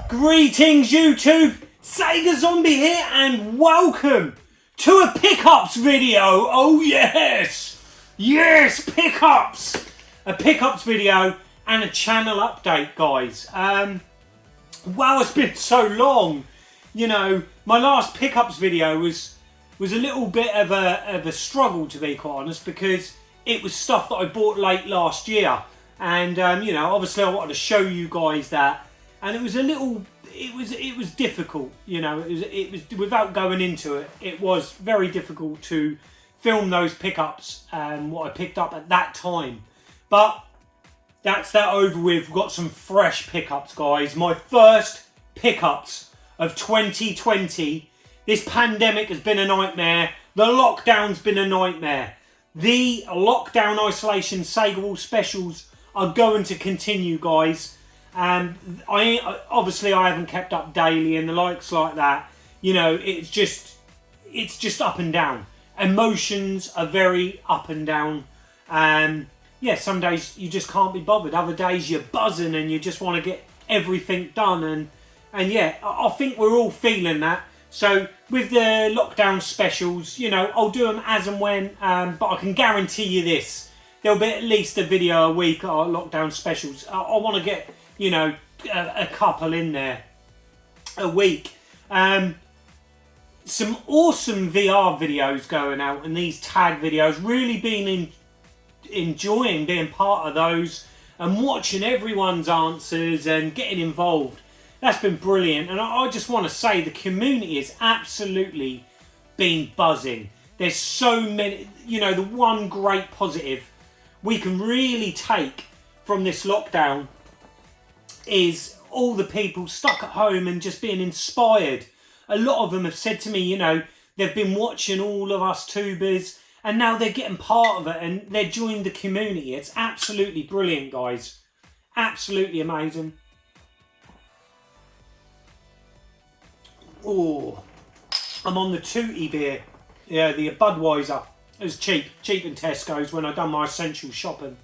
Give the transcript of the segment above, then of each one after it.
Greetings YouTube, Sega Zombie here and welcome to a pickups video. Oh yes, pickups! A pickups video and a channel update, guys. Wow, it's been so long. You know, my last pickups video was a little bit of a struggle, to be quite honest, because it was stuff that I bought late last year. And you know, obviously I wanted to show you guys that. And it was a little, it was difficult, you know, it was without going into it, it was very difficult to film those pickups and what I picked up at that time. But that's that over with. We've got some fresh pickups, guys. My first pickups of 2020. This pandemic has been a nightmare. The lockdown's been a nightmare. The lockdown isolation Sega Wall specials are going to continue, guys. And I haven't kept up daily and the likes like that. You know, it's just up and down. Emotions are very up and down. Yeah, some days you just can't be bothered. Other days you're buzzing and you just want to get everything done. And yeah, I think we're all feeling that. So with the lockdown specials, you know, I'll do them as and when. But I can guarantee you this: there'll be at least a video a week or lockdown specials. I want to get, you know, a couple in there a week. Some awesome VR videos going out and these tag videos. Really been enjoying being part of those and watching everyone's answers and getting involved. That's been brilliant. And I just want to say the community has absolutely been buzzing. There's so many, you know, the one great positive we can really take from this lockdown is all the people stuck at home and just being inspired. A lot of them have said to me, you know, they've been watching all of us tubers and now they're getting part of it and they're joining the community. It's absolutely brilliant, guys. Absolutely amazing. Oh, I'm on the Tootie beer. Yeah, the Budweiser. It was cheap in Tesco's when I done my essential shopping.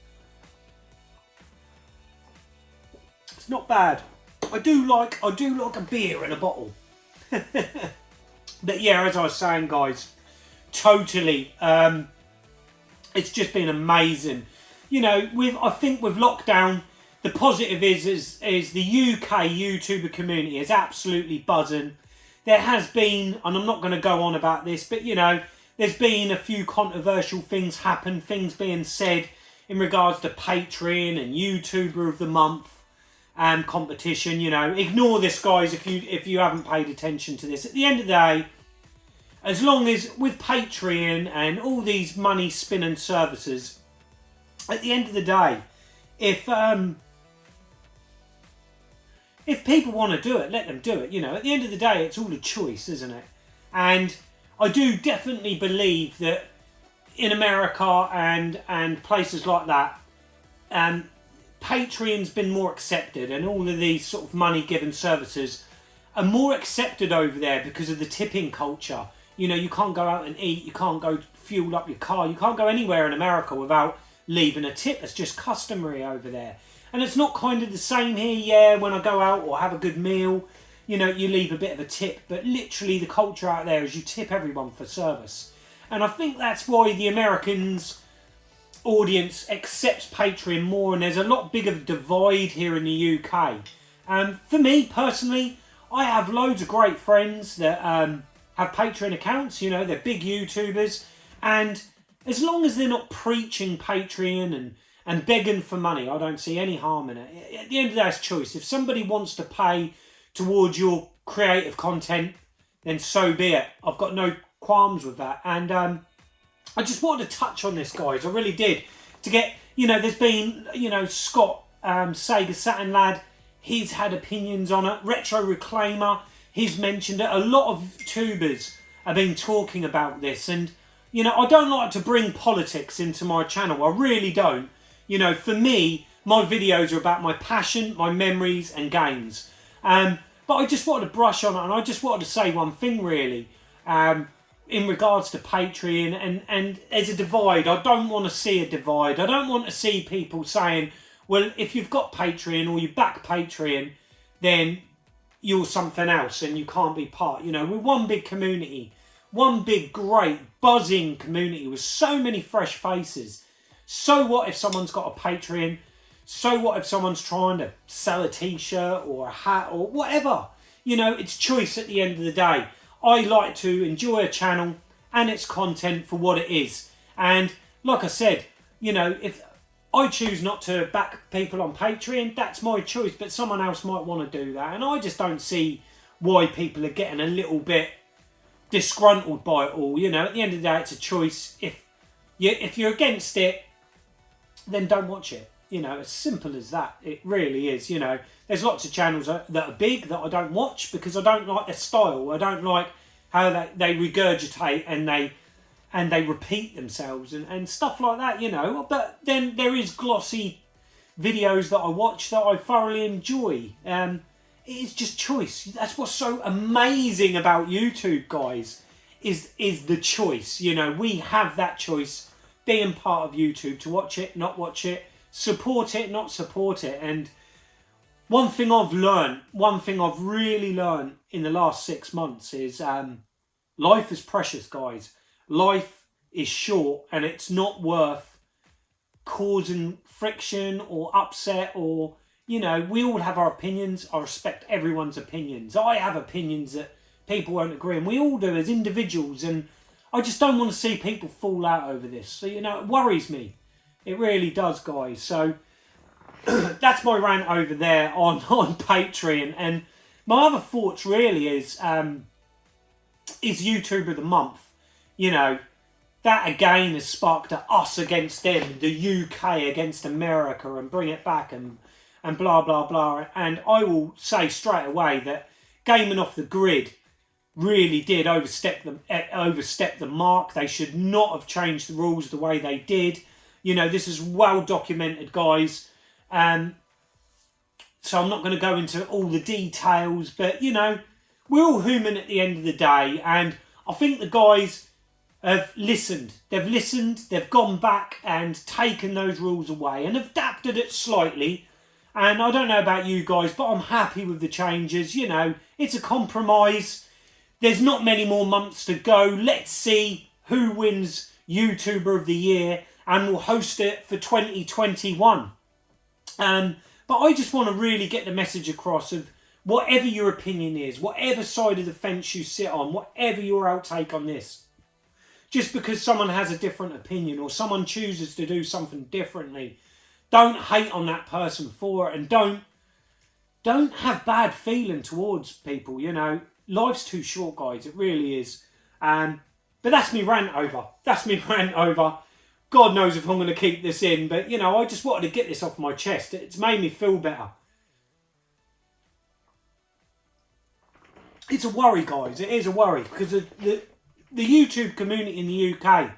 Not bad. I do like a beer in a bottle. But yeah, as I was saying, guys, totally, it's just been amazing. You know, I think with lockdown, the positive is the UK YouTuber community is absolutely buzzing. There has been, and I'm not going to go on about this, but you know, there's been a few controversial things happen, things being said in regards to Patreon and YouTuber of the Month. Competition, you know, ignore this, guys, if you haven't paid attention to this. At the end of the day, as long as with Patreon and all these money spinning services, at the end of the day, if people want to do it, let them do it. You know, at the end of the day, it's all a choice, isn't it? And I do definitely believe that in America and places like that, Patreon's been more accepted and all of these sort of money-given services are more accepted over there because of the tipping culture. You know, you can't go out and eat, you can't go fuel up your car, you can't go anywhere in America without leaving a tip. It's just customary over there. And it's not kind of the same here, yeah, when I go out or have a good meal, you know, you leave a bit of a tip. But literally the culture out there is you tip everyone for service. And I think that's why the Americans audience accepts Patreon more, and there's a lot bigger divide here in the UK. For me personally, I have loads of great friends that have Patreon accounts. You know, they're big YouTubers, and as long as they're not preaching Patreon and begging for money, I don't see any harm in it. At the end of the day, it's choice. If somebody wants to pay towards your creative content, then so be it. I've got no qualms with that. And I just wanted to touch on this, guys. I really did. To get, you know, there's been, you know, Scott, Sega Saturn lad, he's had opinions on it. Retro Reclaimer, he's mentioned it. A lot of tubers have been talking about this. And, you know, I don't like to bring politics into my channel. I really don't. You know, for me, my videos are about my passion, my memories and games. But I just wanted to brush on it, and I just wanted to say one thing really, in regards to Patreon, and there's a divide. I don't want to see a divide. I don't want to see people saying, well, if you've got Patreon or you back Patreon, then you're something else and you can't be part. You know, we're one big community, one big, great, buzzing community with so many fresh faces. So what if someone's got a Patreon? So what if someone's trying to sell a t-shirt or a hat or whatever? You know, it's choice at the end of the day. I like to enjoy a channel and its content for what it is. And like I said, you know, if I choose not to back people on Patreon, that's my choice, but someone else might want to do that. And I just don't see why people are getting a little bit disgruntled by it all. You know, at the end of the day, it's a choice. If you're against it, then don't watch it. You know, as simple as that. It really is. You know, there's lots of channels that are big that I don't watch because I don't like their style. I don't like how they regurgitate and they repeat themselves and stuff like that, you know. But then there is glossy videos that I watch that I thoroughly enjoy. It is just choice. That's what's so amazing about YouTube, guys, is the choice. You know, we have that choice being part of YouTube to watch it, not watch it, support it, not support it. And one thing I've really learned in the last 6 months is life is precious, guys. Life is short and it's not worth causing friction or upset or, you know, we all have our opinions. I respect everyone's opinions. I have opinions that people won't agree, and we all do as individuals, and I just don't want to see people fall out over this. So, you know, it worries me. It really does, guys. So that's my rant over there on Patreon. And my other thoughts really is YouTube of the month. You know, that again has sparked a us against them, the UK against America, and bring it back and blah, blah, blah. And I will say straight away that Gaming Off the Grid really did overstep the mark. They should not have changed the rules the way they did. You know, this is well documented, guys. So I'm not going to go into all the details, but, you know, we're all human at the end of the day. And I think the guys have listened. They've listened, they've gone back and taken those rules away and adapted it slightly. And I don't know about you guys, but I'm happy with the changes. You know, it's a compromise. There's not many more months to go. Let's see who wins YouTuber of the Year, and we'll host it for 2021. But I just want to really get the message across of whatever your opinion is, whatever side of the fence you sit on, whatever your outtake on this. Just because someone has a different opinion or someone chooses to do something differently, don't hate on that person for it, and don't have bad feeling towards people. You know, life's too short, guys. It really is. But that's me rant over. God knows if I'm going to keep this in, but, you know, I just wanted to get this off my chest. It's made me feel better. It's a worry, guys. It is a worry, because the YouTube community in the UK,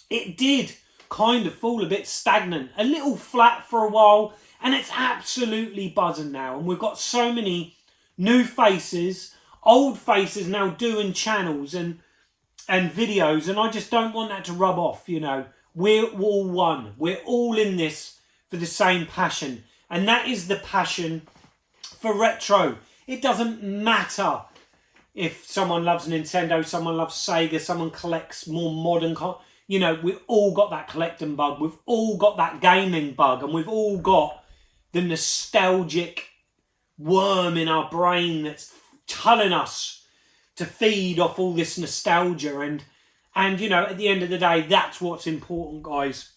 it did kind of fall a bit stagnant, a little flat for a while, and it's absolutely buzzing now. And we've got so many new faces, old faces now doing channels and videos, and I just don't want that to rub off, you know. We're all one. We're all in this for the same passion. And that is the passion for retro. It doesn't matter if someone loves Nintendo, someone loves Sega, someone collects more modern... You know, we've all got that collecting bug. We've all got that gaming bug. And we've all got the nostalgic worm in our brain that's telling us to feed off all this nostalgia. And, you know, at the end of the day, that's what's important, guys.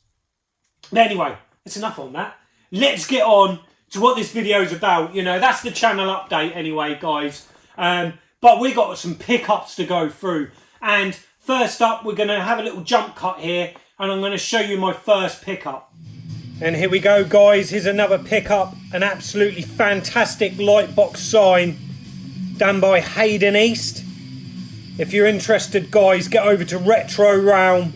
But anyway, it's enough on that. Let's get on to what this video is about. You know, that's the channel update anyway, guys. But we got some pickups to go through. And first up, we're going to have a little jump cut here. And I'm going to show you my first pickup. And here we go, guys. Here's another pickup. An absolutely fantastic lightbox sign done by Hayden East. If you're interested, guys, get over to Retro Realm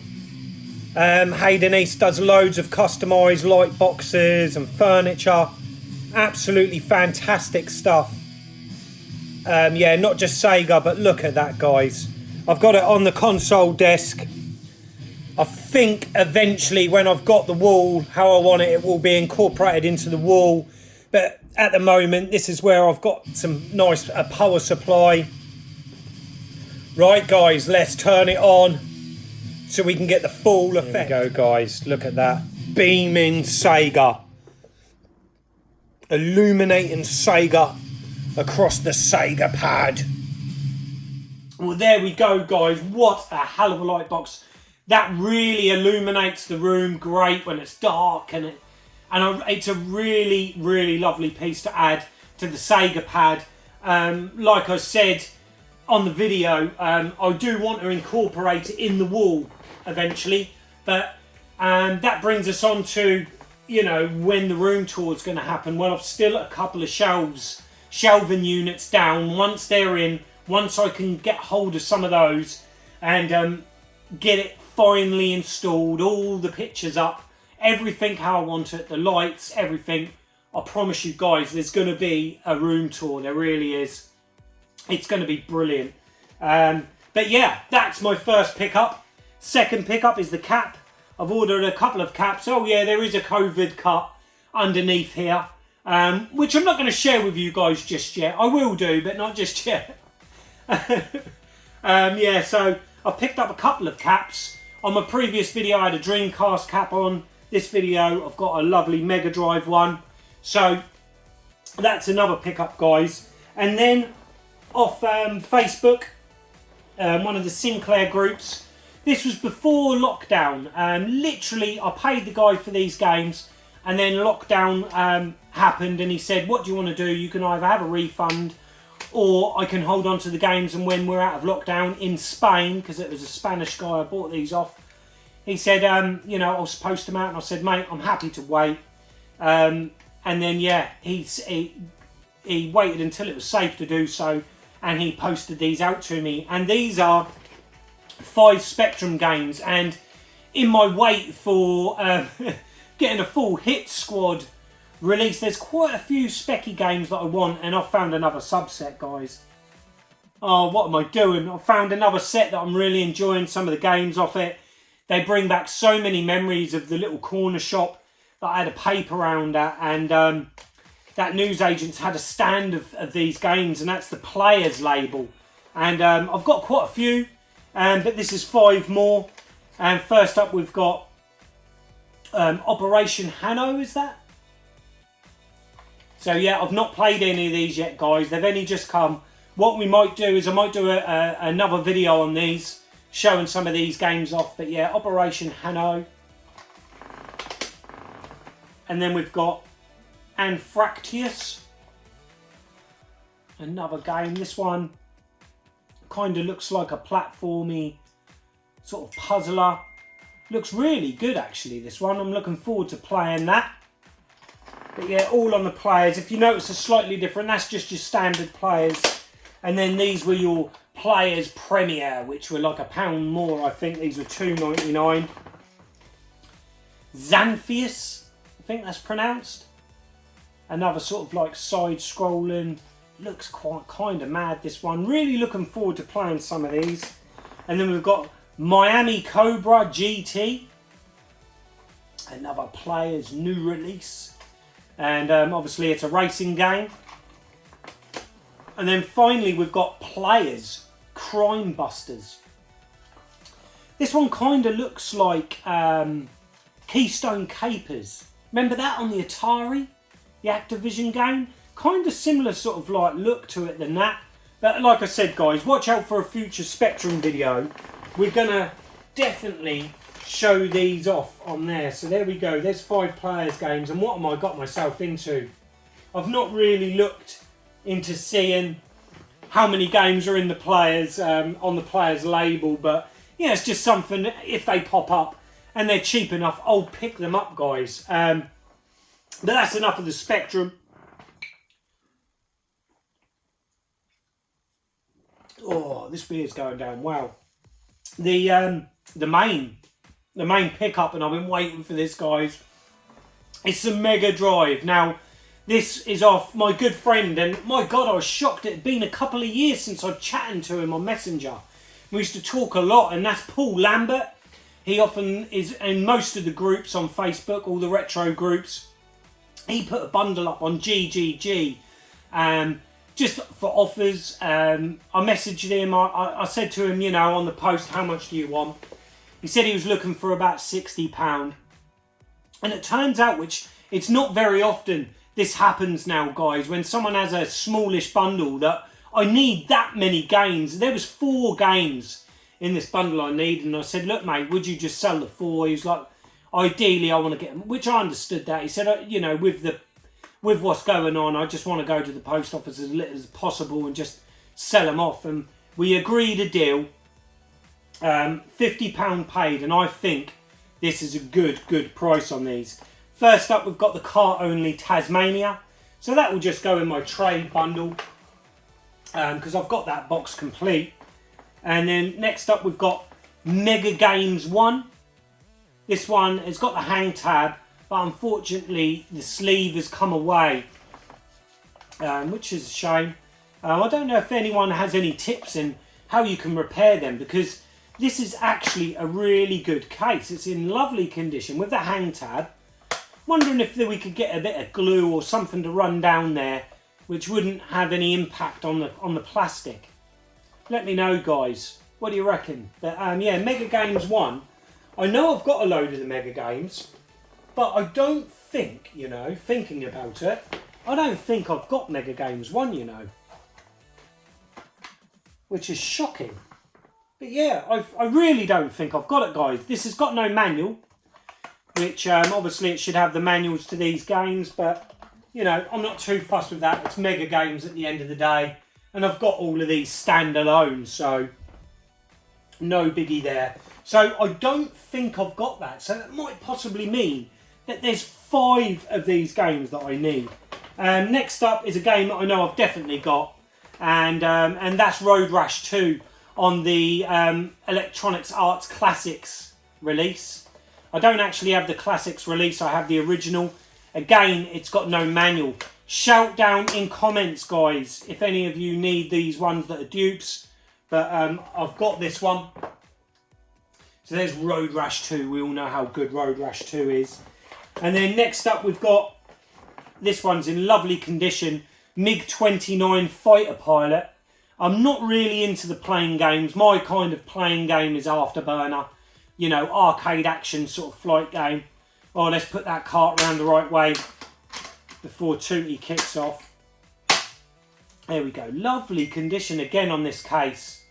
Hayden East does loads of customised light boxes and furniture. Absolutely fantastic stuff. Yeah, not just Sega, but look at that, guys. I've got it on the console desk. I think eventually when I've got the wall how I want it, it will be incorporated into the wall. But at the moment, this is where I've got some nice power supply. Right, guys, let's turn it on so we can get the full effect. There we go, guys. Look at that. Beaming Sega. Illuminating Sega across the Sega pad. Well, there we go, guys. What a hell of a light box. That really illuminates the room great when it's dark, and it's a really, really lovely piece to add to the Sega pad. Like I said on the video, I do want to incorporate it in the wall eventually, but that brings us on to, you know, when the room tour is going to happen. Well, I've still got a couple of shelving units down. Once they're in, once I can get hold of some of those and get it finally installed, all the pictures up, everything how I want it, the lights, everything, I promise you guys, there's going to be a room tour. There really is. It's going to be brilliant. But yeah, that's my first pickup. Second pickup is the cap. I've ordered a couple of caps. Oh yeah, there is a COVID cut underneath here, which I'm not going to share with you guys just yet. I will do, but not just yet. Yeah, so I've picked up a couple of caps. On my previous video, I had a Dreamcast cap on. This video, I've got a lovely Mega Drive one. So that's another pickup, guys. And then off Facebook, one of the Sinclair groups. This was before lockdown. Literally, I paid the guy for these games, and then lockdown happened, and he said, what do you want to do? You can either have a refund, or I can hold on to the games, and when we're out of lockdown in Spain, because it was a Spanish guy I bought these off, he said, you know, I'll post them out, and I said, mate, I'm happy to wait. And then, yeah, he waited until it was safe to do so, and he posted these out to me. And these are 5 Spectrum games, and in my wait for getting a full hit squad release, there's quite a few specky games that I want, and I've found another subset, guys. Oh, what am I doing? I've found another set that I'm really enjoying some of the games off it. They bring back so many memories of the little corner shop that I had a paper round at, and that newsagent's had a stand of these games, and that's the Players label. And I've got quite a few, but this is 5 more. And first up, we've got Operation Hanno, is that? So yeah, I've not played any of these yet, guys. They've only just come. What we might do is I might do another video on these, showing some of these games off. But yeah, Operation Hanno. And then we've got Anfractious. Another game. This one kind of looks like a platformy sort of puzzler. Looks really good, actually, this one. I'm looking forward to playing that. But yeah, all on the Players. If you notice, are slightly different. That's just your standard Players. And then these were your Players Premier, which were like £1 more, I think. These were $2.99. Xanthius, I think that's pronounced. Another sort of like side-scrolling. Looks quite kind of mad, this one. Really looking forward to playing some of these. And then we've got Miami Cobra GT. Another Players new release. And obviously it's a racing game. And then finally we've got Players Crime Busters. This one kind of looks like Keystone Capers. Remember that on the Atari? The Activision game? Kind of similar sort of like look to it than that. But like I said, guys, watch out for a future Spectrum video. We're going to definitely show these off on there. So there we go. There's 5 Players games. And what have I got myself into? I've not really looked into seeing how many games are in the Players on the Players label. But yeah, it's just something, if they pop up and they're cheap enough, I'll pick them up, guys. But that's enough of the Spectrum. Oh, this beer's going down well. The main the main pickup, and I've been waiting for this, guys. It's the Mega Drive. Now, this is off my good friend, and my God, I was shocked. It had been a couple of years since I'd chatted to him on Messenger. We used to talk a lot, and that's Paul Lambert. He often is in most of the groups on Facebook, all the retro groups. He put a bundle up on GGG, just for offers. I messaged him. I said to him, you know, on the post, how much do you want? He said he was looking for about £60. And it turns out, which it's not very often this happens now, guys, when someone has a smallish bundle, that I need that many games. There was 4 games in this bundle I need, and I said, look, mate, would you just sell the 4? He was like, ideally, I want to get them, which I understood that. He said, you know, with what's going on, I just want to go to the post office as little as possible and just sell them off. And we agreed a deal, £50 paid, and I think this is a good price on these. First up, we've got the car-only Tasmania. So that will just go in my trade bundle, because I've got that box complete. And then next up, we've got Mega Games 1. This one has got the hang tab, but unfortunately the sleeve has come away, which is a shame. I don't know if anyone has any tips in how you can repair them, because this is actually a really good case. It's in lovely condition with the hang tab. Wondering if we could get a bit of glue or something to run down there, which wouldn't have any impact on the plastic. Let me know, guys. What do you reckon? But yeah, Mega Games 1. I know I've got a load of the Mega Games, but I don't think, you know, thinking about it, I don't think I've got Mega Games 1, you know. Which is shocking. But yeah, I really don't think I've got it, guys. This has got no manual, which obviously it should have the manuals to these games, but, you know, I'm not too fussed with that. It's Mega Games at the end of the day, and I've got all of these standalone, so no biggie there. So I don't think I've got that, so that might possibly mean that there's 5 of these games that I need. Next up is a game that I know I've definitely got, and that's Road Rash 2 on the Electronics Arts Classics release. I don't actually have the Classics release, I have the original. Again, it's got no manual. Shout down in comments, guys, if any of you need these ones that are dupes. But I've got this one. So there's Road Rash 2. We all know how good Road Rash 2 is. And then next up we've got, this one's in lovely condition, MiG-29 Fighter Pilot. I'm not really into the playing games. My kind of playing game is Afterburner. You know, arcade action sort of flight game. Oh, let's put that cart around the right way before Tootie kicks off. There we go. Lovely condition again on this case.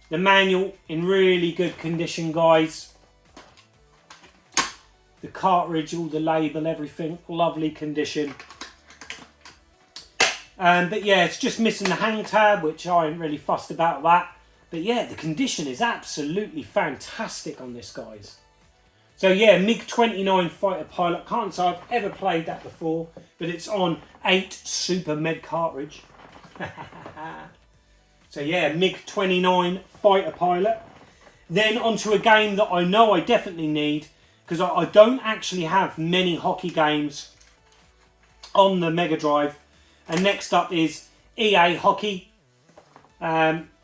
The manual in really good condition, guys. The cartridge, all the label, everything, lovely condition. But yeah, it's just missing the hang tab, which I ain't really fussed about that. But yeah, the condition is absolutely fantastic on this, guys. So yeah, MiG-29 Fighter Pilot. Can't say I've ever played that before, but it's on 8 Super Med cartridge. So yeah, MiG-29 Fighter Pilot. Then onto a game that I know I definitely need, because I don't actually have many hockey games on the Mega Drive. And next up is EA Hockey.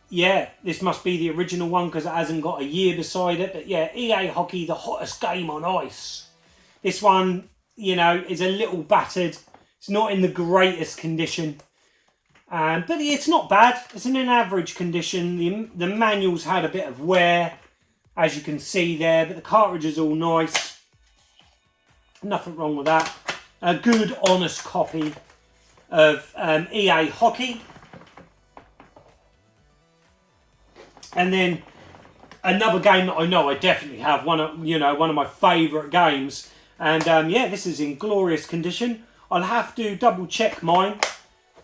Yeah, this must be the original one because it hasn't got a year beside it. But yeah, EA Hockey, the hottest game on ice. This one, you know, is a little battered. It's not in the greatest condition. But it's not bad. It's in an average condition. The manual's had a bit of wear, as you can see there. But the cartridge is all nice. Nothing wrong with that. A good, honest copy of EA Hockey. And then another game that I know I definitely have, one of my favourite games. And yeah, this is in glorious condition. I'll have to double check mine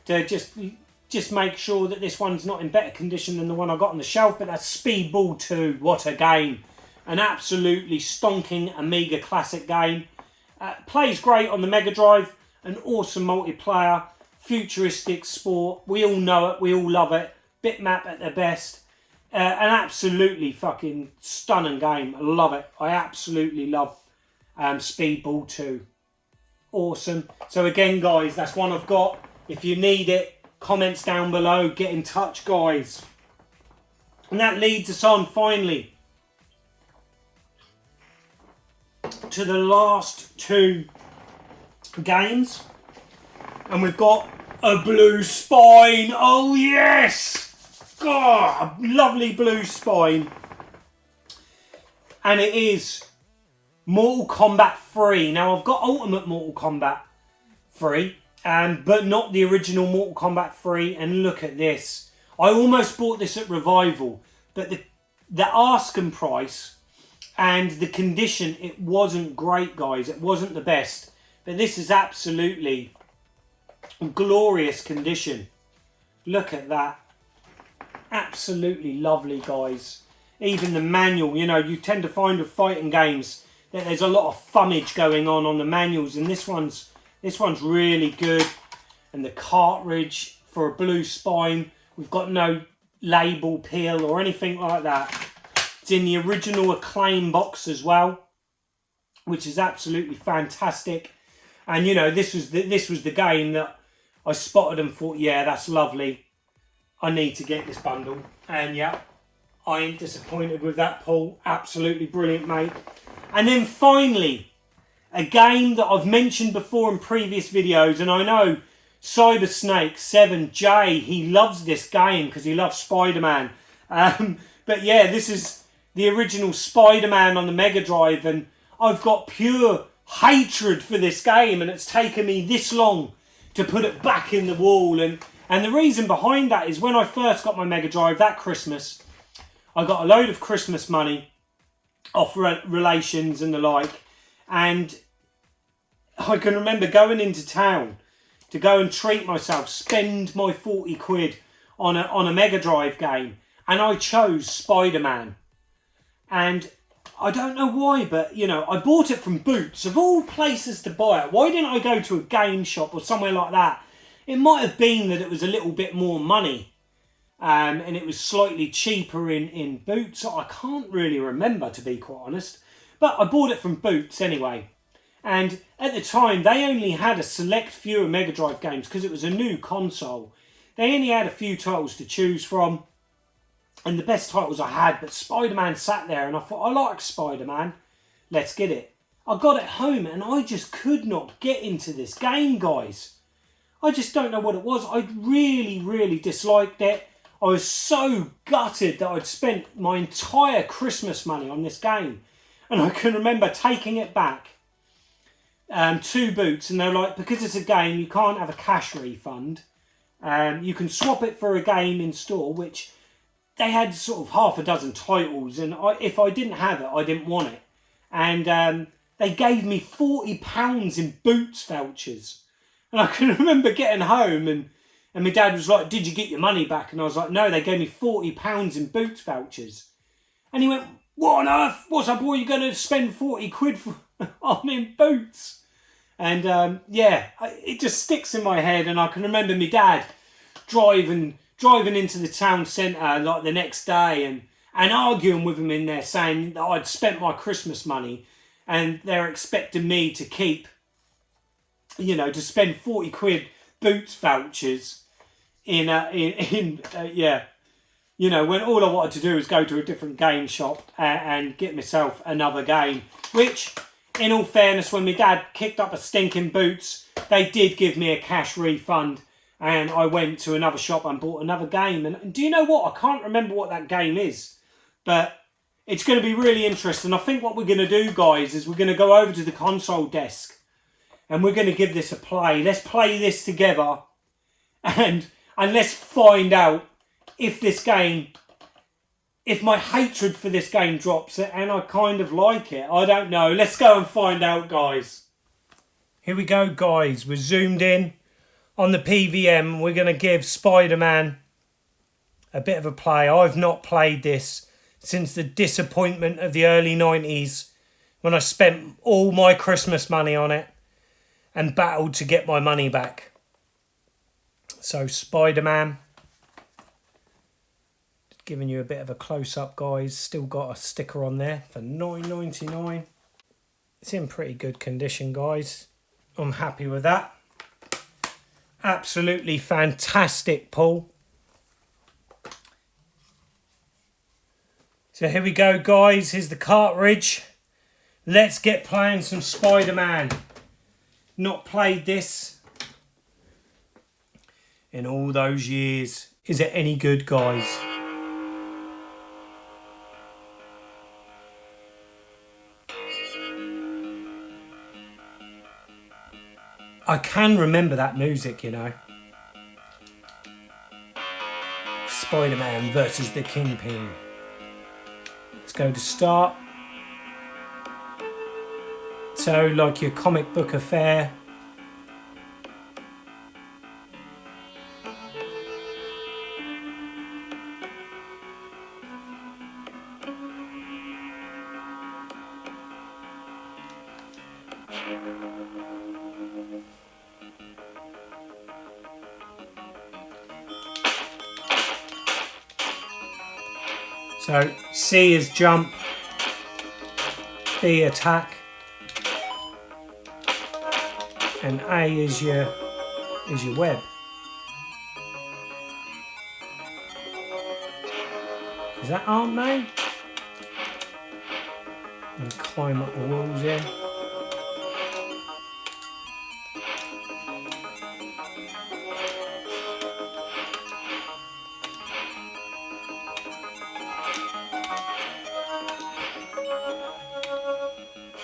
to just make sure that this one's not in better condition than the one I got on the shelf. But that's Speedball 2. What a game. An absolutely stonking Amiga classic game. Plays great on the Mega Drive. An awesome multiplayer. Futuristic sport. We all know it. We all love it. Bitmap at their best. An absolutely fucking stunning game. I love it. I absolutely love Speedball 2. Awesome. So again, guys, that's one I've got. If you need it, comments down below. Get in touch, guys. And that leads us on, finally, to the last two games. And we've got a blue spine. Oh, yes! God, lovely blue spine. And it is Mortal Kombat 3. Now, I've got Ultimate Mortal Kombat 3, but not the original Mortal Kombat 3. And look at this. I almost bought this at Revival, but the asking price and the condition, it wasn't great, guys. It wasn't the best. But this is absolutely glorious condition. Look at that. Absolutely lovely, guys. Even the manual, you know, you tend to find with fighting games that there's a lot of fummage going on the manuals, and this one's really good. And the cartridge for a blue spine, we've got no label peel or anything like that. It's in the original Acclaim box as well, which is absolutely fantastic. And you know, this was the game that I spotted and thought, yeah, that's lovely. I need to get this bundle. And yeah, I ain't disappointed with that, Paul. Absolutely brilliant, mate. And then finally, a game that I've mentioned before in previous videos, and I know Cyber Snake 7J, he loves this game because he loves Spider-Man. But yeah, this is the original Spider-Man on the Mega Drive, and I've got pure hatred for this game, and it's taken me this long to put it back in the wall. And the reason behind that is when I first got my Mega Drive that Christmas, I got a load of Christmas money off relations and the like, and I can remember going into town to go and treat myself, spend my 40 quid on a Mega Drive game, and I chose Spider-Man. And I don't know why, but you know, I bought it from Boots, of all places to buy it. Why didn't I go to a game shop or somewhere like that? It might have been that it was a little bit more money, and it was slightly cheaper in Boots. I can't really remember, to be quite honest. But I bought it from Boots anyway. And at the time, they only had a select few of Mega Drive games because it was a new console. They only had a few titles to choose from. And the best titles I had, but Spider-Man sat there and I thought, I like Spider-Man. Let's get it. I got it home and I just could not get into this game, guys. I just don't know what it was. I really, really disliked it. I was so gutted that I'd spent my entire Christmas money on this game. And I can remember taking it back to Boots, and they're like, because it's a game, you can't have a cash refund. You can swap it for a game in store, which they had sort of half a dozen titles, and if I didn't have it, I didn't want it. And they gave me £40 in Boots vouchers. And I can remember getting home and my dad was like, did you get your money back? And I was like, no, they gave me £40 in Boots vouchers. And he went, what on earth? What's up, boy? You're going to spend 40 quid on in Boots? And yeah, it just sticks in my head. And I can remember my dad driving into the town centre like the next day and arguing with him in there, saying that I'd spent my Christmas money and they're expecting me to keep, you know, to spend 40 quid Boots vouchers yeah, you know, when all I wanted to do was go to a different game shop and get myself another game, which, in all fairness, when my dad kicked up a stinking Boots, they did give me a cash refund, and I went to another shop and bought another game. And do you know what? I can't remember what that game is, but it's going to be really interesting. I think what we're going to do, guys, is we're going to go over to the console desk and we're going to give this a play. Let's play this together and let's find out if this game, if my hatred for this game drops and I kind of like it. I don't know. Let's go and find out, guys. Here we go, guys. We're zoomed in on the PVM. We're going to give Spider-Man a bit of a play. I've not played this since the disappointment of the early 90s when I spent all my Christmas money on it and battled to get my money back. So Spider-Man, giving you a bit of a close-up, guys. Still got a sticker on there for $9.99. It's in pretty good condition, guys. I'm happy with that. Absolutely fantastic pull. So here we go, guys. Here's the cartridge. Let's get playing some Spider-Man. Not played this in all those years. Is it any good, guys? I can remember that music, you know. Spider-Man versus the Kingpin. Let's go to start. So, like your comic book affair. So C is jump, B attack, and A is your web. Is that Aunt May? And climb up the walls here.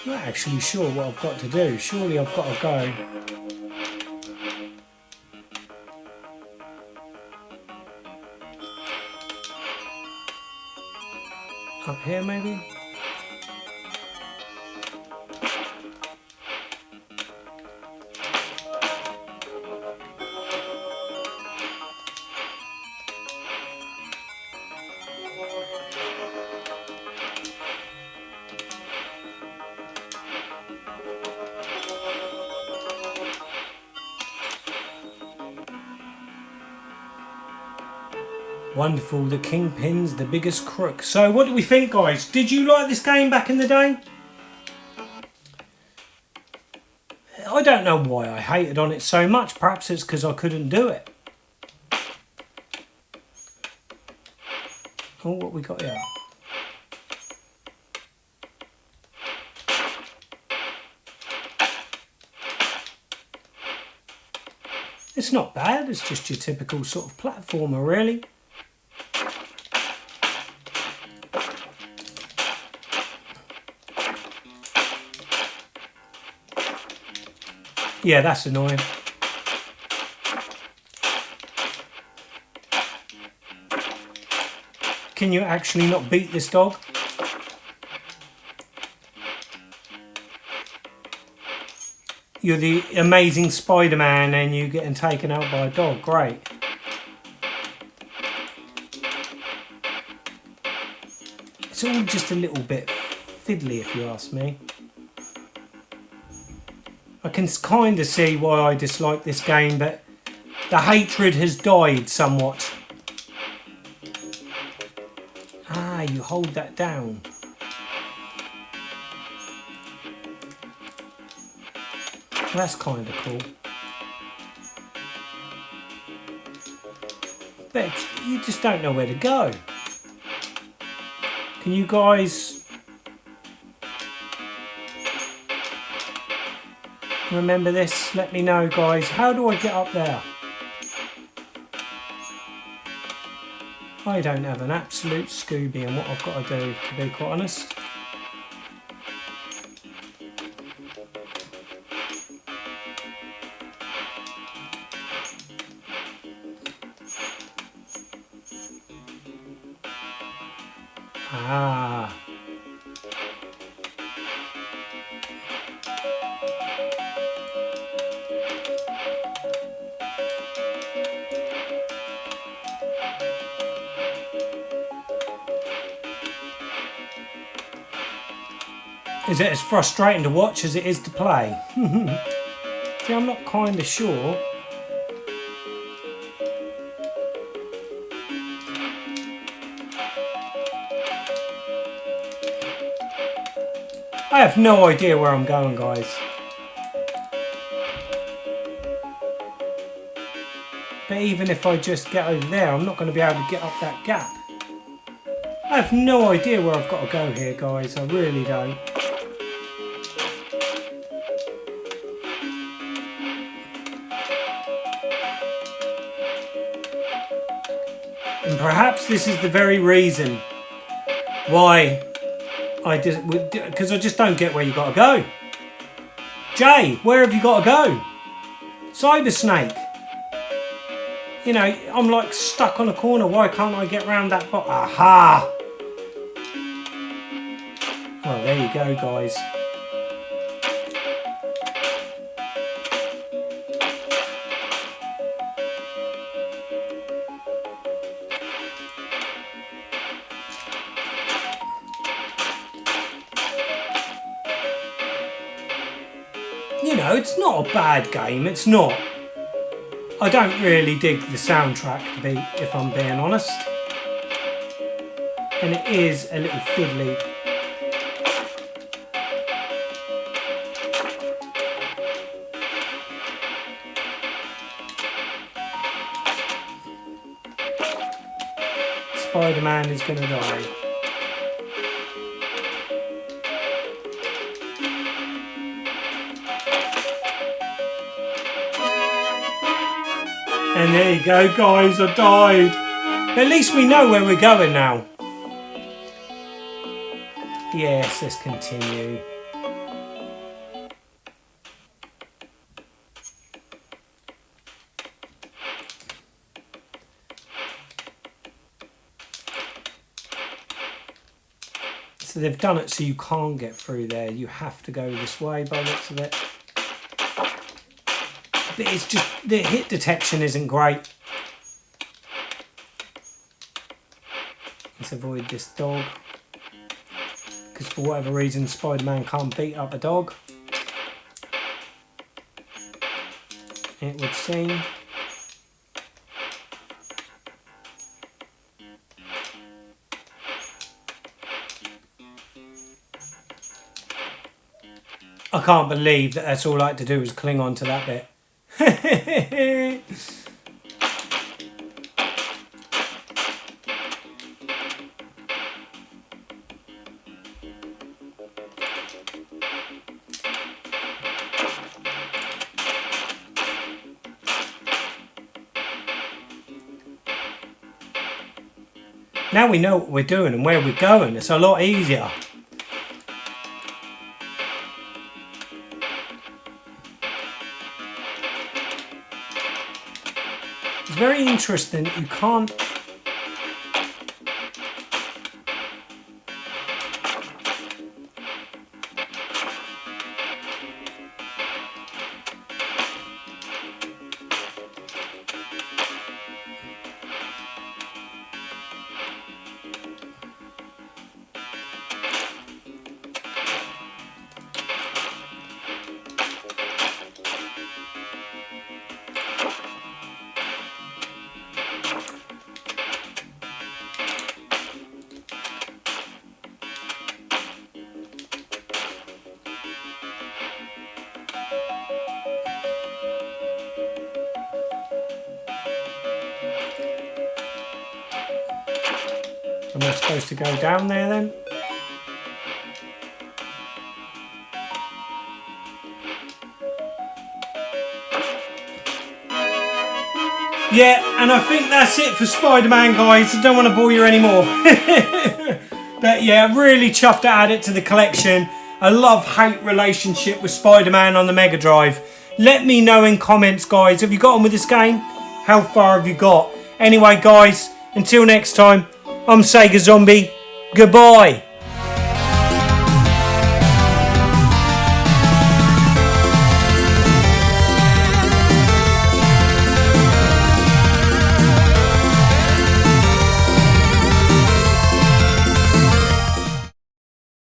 I'm not actually sure what I've got to do. Surely I've got to go. Up here maybe? Wonderful, the Kingpin's the biggest crook. So what do we think, guys? Did you like this game back in the day? I don't know why I hated on it so much. Perhaps it's because I couldn't do it. Oh, what we got here? It's not bad. It's just your typical sort of platformer, really. Yeah, that's annoying. Can you actually not beat this dog? You're the amazing Spider-Man and you're getting taken out by a dog. Great. It's all just a little bit fiddly, if you ask me. I can kind of see why I dislike this game, but the hatred has died somewhat. Ah, you hold that down. That's kind of cool. But you just don't know where to go. Can you guys remember this? Let me know, guys. How do I get up there? I don't have an absolute Scooby on what I've got to do, to be quite honest. Ah. Is it as frustrating to watch as it is to play? See, I'm not kind of sure. I have no idea where I'm going, guys. But even if I just get over there, I'm not going to be able to get up that gap. I have no idea where I've got to go here, guys. I really don't. And perhaps this is the very reason why because I just don't get where you got to go. Jay, where have you got to go? Cyber Snake. You know, I'm like stuck on a corner. Why can't I get round that box? Aha! Well, there you go, guys. You know, it's not a bad game, it's not. I don't really dig the soundtrack, if I'm being honest. And it is a little fiddly. Spider-Man is going to die. And there you go, guys, I died. But at least we know where we're going now. Yes, let's continue. So they've done it so you can't get through there. You have to go this way by the looks of it. But it's just, the hit detection isn't great. Let's avoid this dog. Because for whatever reason, Spider-Man can't beat up a dog. It would seem. I can't believe that that's all I had to do was cling on to that bit. Now we know what we're doing and where we're going. It's a lot easier. It's very interesting that you can't. Am I supposed to go down there then? Yeah, and I think that's it for Spider-Man, guys. I don't want to bore you anymore. But yeah, really chuffed to add it to the collection. A love-hate relationship with Spider-Man on the Mega Drive. Let me know in comments, guys. Have you got on with this game? How far have you got? Anyway, guys, until next time, I'm Sega Zombie. Goodbye.